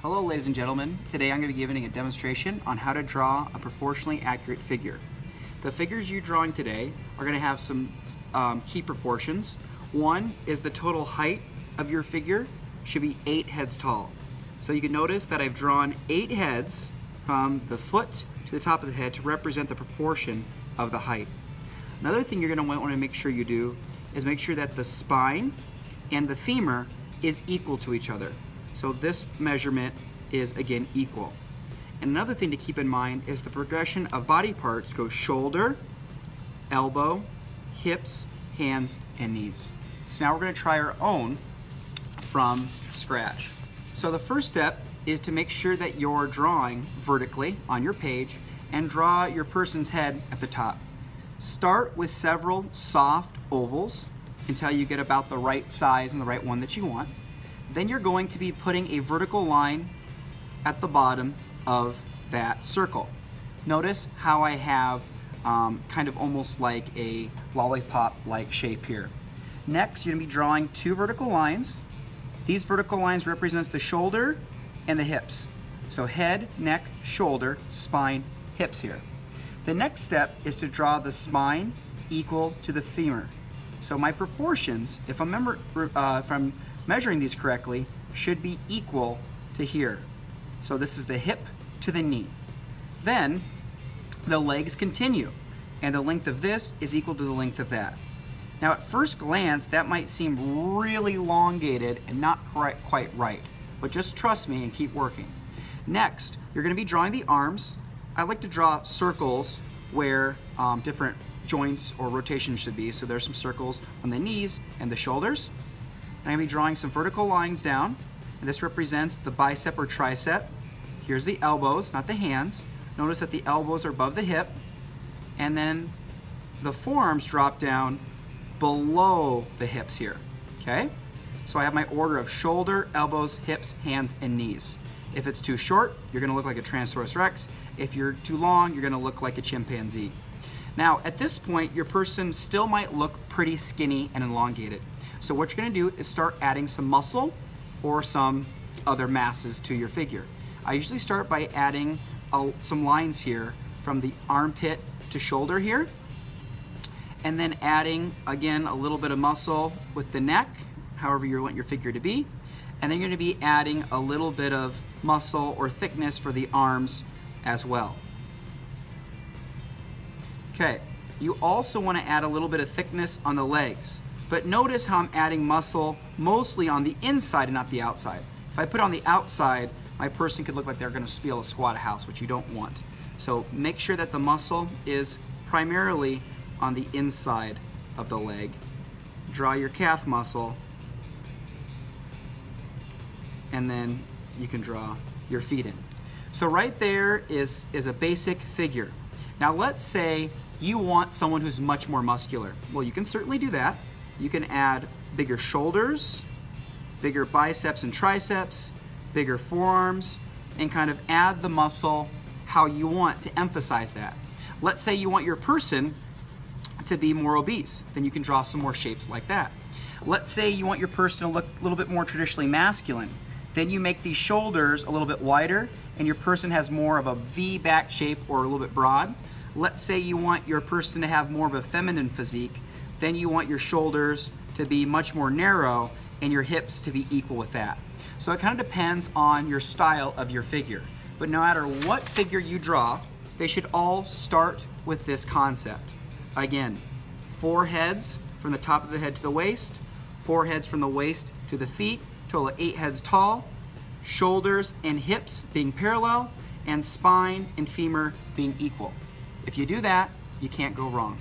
Hello ladies and gentlemen, today I'm going to be giving a demonstration on how to draw a proportionally accurate figure. The figures you're drawing today are going to have some key proportions. One is the total height of your figure should be 8 heads tall. So you can notice that I've drawn 8 heads from the foot to the top of the head to represent the proportion of the height. Another thing you're going to want to make sure you do is make sure that the spine and the femur is equal to each other. So this measurement is again equal. And another thing to keep in mind is the progression of body parts goes shoulder, elbow, hips, hands, and knees. So now we're going to try our own from scratch. So the first step is to make sure that you're drawing vertically on your page and draw your person's head at the top. Start with several soft ovals until you get about the right size and the right one that you want. Then you're going to be putting a vertical line at the bottom of that circle. Notice how I have kind of almost like a lollipop-like shape here. Next, you're going to be drawing 2 vertical lines. These vertical lines represent the shoulder and the hips. So head, neck, shoulder, spine, hips here. The next step is to draw the spine equal to the femur. So my proportions, if I'm measuring these correctly, should be equal to here. So this is the hip to the knee. Then the legs continue, and the length of this is equal to the length of that. Now at first glance, that might seem really elongated and not quite right, but just trust me and keep working. Next, you're going to be drawing the arms. I like to draw circles where different joints or rotations should be. So there's some circles on the knees and the shoulders. And I'm going to be drawing some vertical lines down, and this represents the bicep or tricep. Here's the elbows, not the hands. Notice that the elbows are above the hip, and then the forearms drop down below the hips here, okay? So I have my order of shoulder, elbows, hips, hands, and knees. If it's too short, you're going to look like a Tyrannosaurus Rex. If you're too long, you're going to look like a chimpanzee. Now, at this point, your person still might look pretty skinny and elongated. So what you're going to do is start adding some muscle or some other masses to your figure. I usually start by adding some lines here from the armpit to shoulder here, and then adding again a little bit of muscle with the neck, however you want your figure to be, and then you're going to be adding a little bit of muscle or thickness for the arms as well. Okay, you also want to add a little bit of thickness on the legs. But notice how I'm adding muscle mostly on the inside and not the outside. If I put it on the outside, my person could look like they're going to be able to squat a house, which you don't want. So make sure that the muscle is primarily on the inside of the leg. Draw your calf muscle, and then you can draw your feet in. So right there is a basic figure. Now let's say you want someone who's much more muscular. Well, you can certainly do that. You can add bigger shoulders, bigger biceps and triceps, bigger forearms, and kind of add the muscle how you want to emphasize that. Let's say you want your person to be more obese, then you can draw some more shapes like that. Let's say you want your person to look a little bit more traditionally masculine, then you make these shoulders a little bit wider and your person has more of a V back shape or a little bit broad. Let's say you want your person to have more of a feminine physique, then you want your shoulders to be much more narrow and your hips to be equal with that. So it kind of depends on your style of your figure. But no matter what figure you draw, they should all start with this concept. Again, 4 heads from the top of the head to the waist, 4 heads from the waist to the feet, total of 8 heads tall, shoulders and hips being parallel, and spine and femur being equal. If you do that, you can't go wrong.